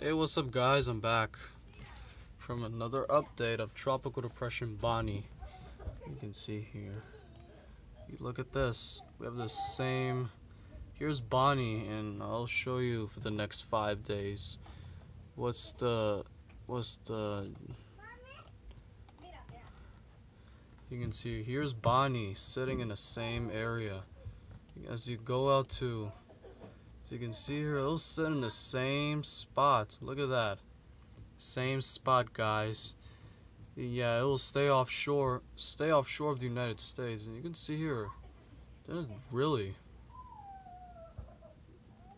Hey, what's up, guys? I'm back from another update of Tropical Depression Bonnie. You can see here. You look at this. We have the same. Here's Bonnie, and I'll show you for the next 5 days. What's the. You can see here's Bonnie sitting in the same area. As you go out to. As you can see here, it'll sit in the same spot. Look at that. Same spot, guys. Yeah, it will stay offshore of the United States, and you can see here, then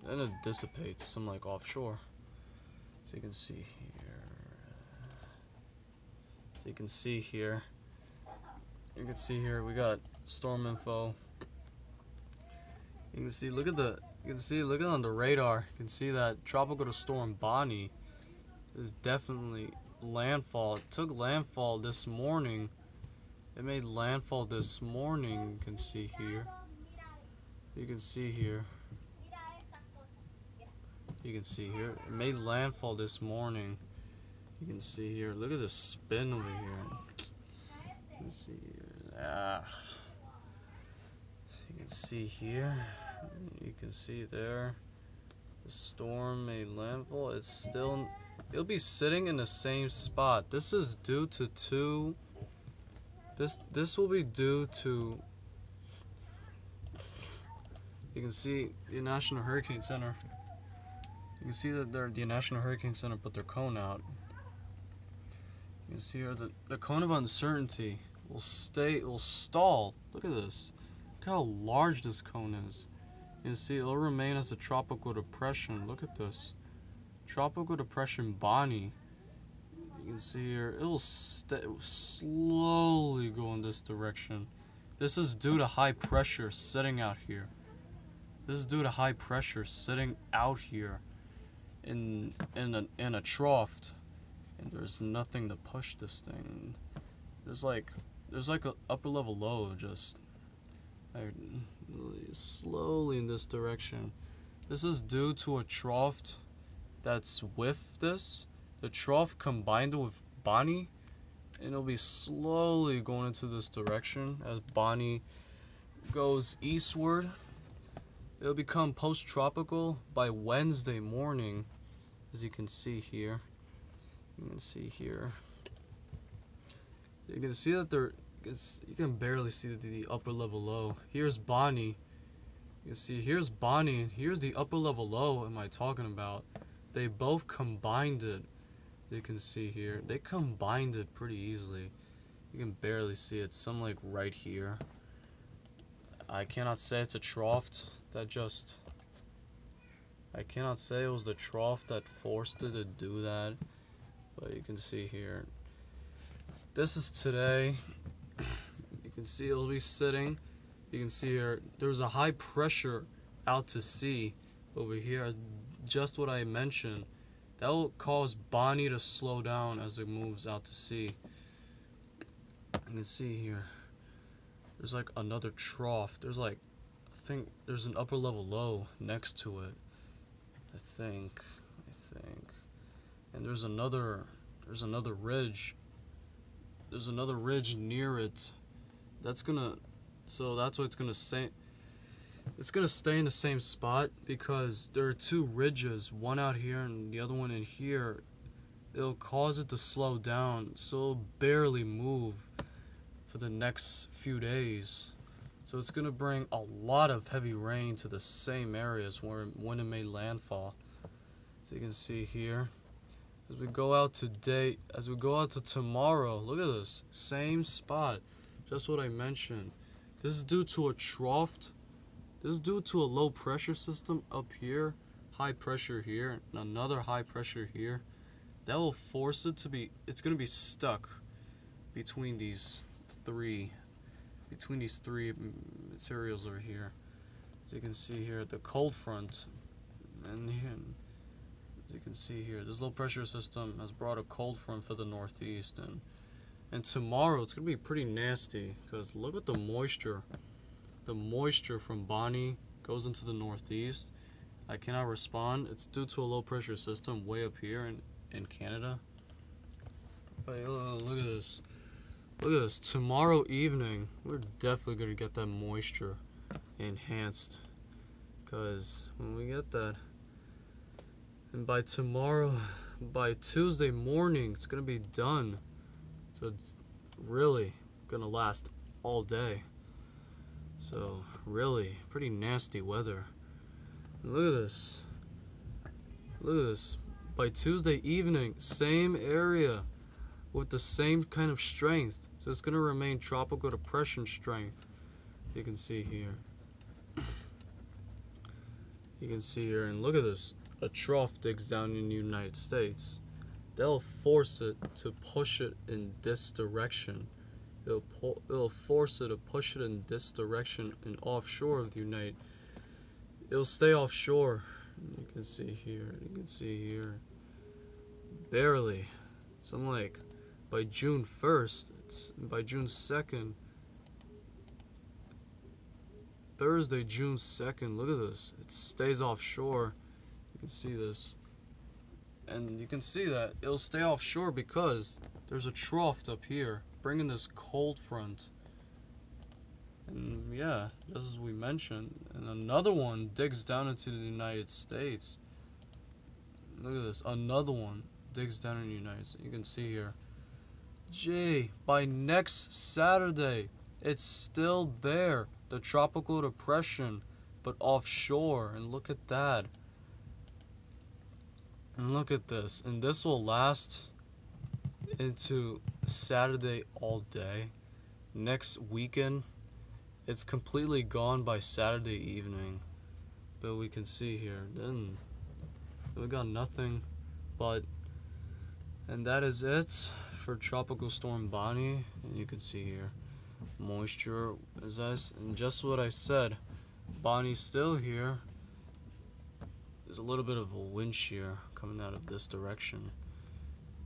it dissipates, some like offshore. So you can see here, we got storm info. You can see, look at on the radar. You can see that tropical storm Bonnie is definitely landfall. It took landfall this morning. It made landfall this morning. You can see here. It made landfall this morning. You can see here. Look at the spin over here. You can see here. You can see here. You can see there. The storm made landfall. It'll be sitting in the same spot. This is due to two. This will be due to. You can see the National Hurricane Center. You can see that the National Hurricane Center put their cone out. You can see here the cone of uncertainty will stall. Look at this. Look how large this cone is. You can see it'll remain as a tropical depression. Look at this. Tropical Depression Bonnie. You can see here, it will slowly go in this direction. This is due to high pressure sitting out here. This is due to high pressure sitting out here in a trough, and there's nothing to push this thing. There's like a upper level low just slowly in this direction. This is due to a trough that's with this. The trough combined with Bonnie, and it'll be slowly going into this direction as Bonnie goes eastward. It'll become post-tropical by Wednesday morning, as you can see here. You can see that you can barely see the upper level low. Here's Bonnie. You can see here's Bonnie, and here's the upper level low. Am I talking about? They both combined it. You can see here. They combined it pretty easily. You can barely see it. Some like right here. I cannot say it's a trough I cannot say it was the trough that forced it to do that. But you can see here. This is today. You can see it'll be sitting. You can see here. There's a high pressure out to sea over here. Just what I mentioned. That will cause Bonnie to slow down as it moves out to sea. You can see here. There's like another trough. There's like, I think there's an upper level low next to it. I think. And there's another ridge. There's another ridge near it. That's why it's gonna stay. It's gonna stay in the same spot because there are two ridges, one out here and the other one in here. It'll cause it to slow down, so it'll barely move for the next few days. So it's gonna bring a lot of heavy rain to the same areas when it made landfall. So you can see here, as we go out to tomorrow, look at this, same spot, just what I mentioned. This is due to a trough. This is due to a low pressure system up here, high pressure here, and another high pressure here. That will force it to be, it's going to be stuck between these three materials over here. As you can see here, the cold front, and as you can see here, this low pressure system has brought a cold front for the northeast, and tomorrow it's going to be pretty nasty because look at the moisture. The moisture from Bonnie goes into the northeast, I cannot respond. It's due to a low pressure system way up here in Canada. But look at this. Look at this. Tomorrow evening, we're definitely going to get that moisture enhanced. Because when we get that, and by tomorrow, by Tuesday morning, it's going to be done. So it's really going to last all day. So really, pretty nasty weather. And look at this. Look at this. By Tuesday evening, same area with the same kind of strength. So it's going to remain tropical depression strength. You can see here. You can see here, and look at this. A trough digs down in the United States. They'll force it to push it in this direction. It'll force it to push it in this direction and offshore of the United. It'll stay offshore. You can see here. You can see here. Barely. Something like by June 1st. It's by June 2nd. Thursday, June 2nd. Look at this. It stays offshore. You can see this. And you can see that it'll stay offshore because there's a trough up here bringing this cold front. And yeah, just as we mentioned. And another one digs down into the United States. Look at this. Another one digs down in the United States. You can see here. Gee, by next Saturday, it's still there. The tropical depression, but offshore. And look at that. And look at this. And this will last into Saturday all day. Next weekend, it's completely gone by Saturday evening. But we can see here, then we got nothing but, and that is it for Tropical Storm Bonnie. And you can see here, moisture, and just what I said, Bonnie's still here. There's a little bit of a wind shear coming out of this direction.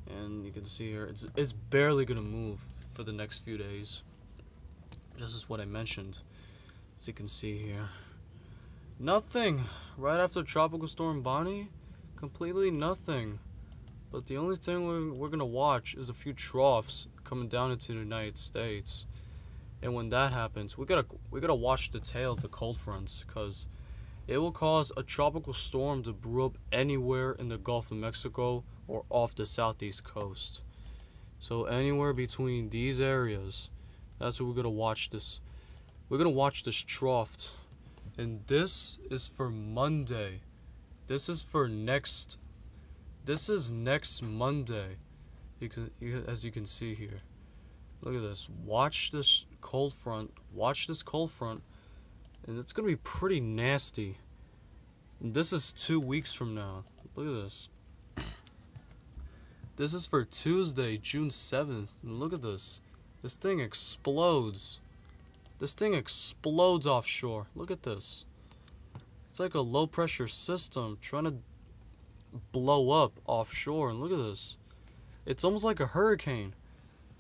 And you can see here, it's barely going to move for the next few days. This is what I mentioned. As you can see here. Nothing. Right after Tropical Storm Bonnie, completely nothing. But the only thing we're going to watch is a few troughs coming down into the United States. And when that happens, we gotta watch the tail of the cold fronts, because it will cause a tropical storm to brew up anywhere in the Gulf of Mexico or off the southeast coast. So anywhere between these areas, that's where we're gonna watch this. We're gonna watch this trough, and this is for Monday. This is for next. This is next Monday. As you can see here. Look at this. Watch this cold front. Watch this cold front. And it's going to be pretty nasty. And this is 2 weeks from now. Look at this. This is for Tuesday, June 7th. And look at this. This thing explodes. This thing explodes offshore. Look at this. It's like a low pressure system trying to blow up offshore. And look at this. It's almost like a hurricane.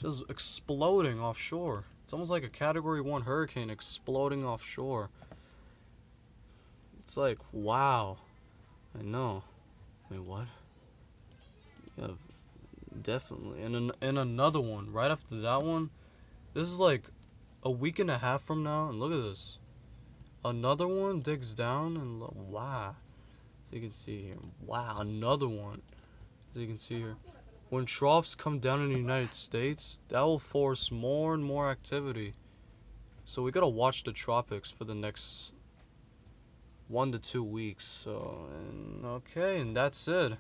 Just exploding offshore. It's almost like a Category 1 hurricane exploding offshore. It's like, wow. I know. Wait, what? Yeah, definitely. And another one. Right after that one. This is like a week and a half from now. And look at this. Another one digs down. And look, wow. So you can see here. Wow, another one. As you can see here. When troughs come down in the United States, that will force more and more activity. So we gotta watch the tropics for the next 1 to 2 weeks. So, okay, and that's it.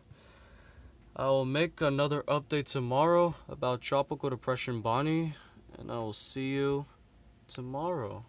I will make another update tomorrow about Tropical Depression Bonnie, and I will see you tomorrow.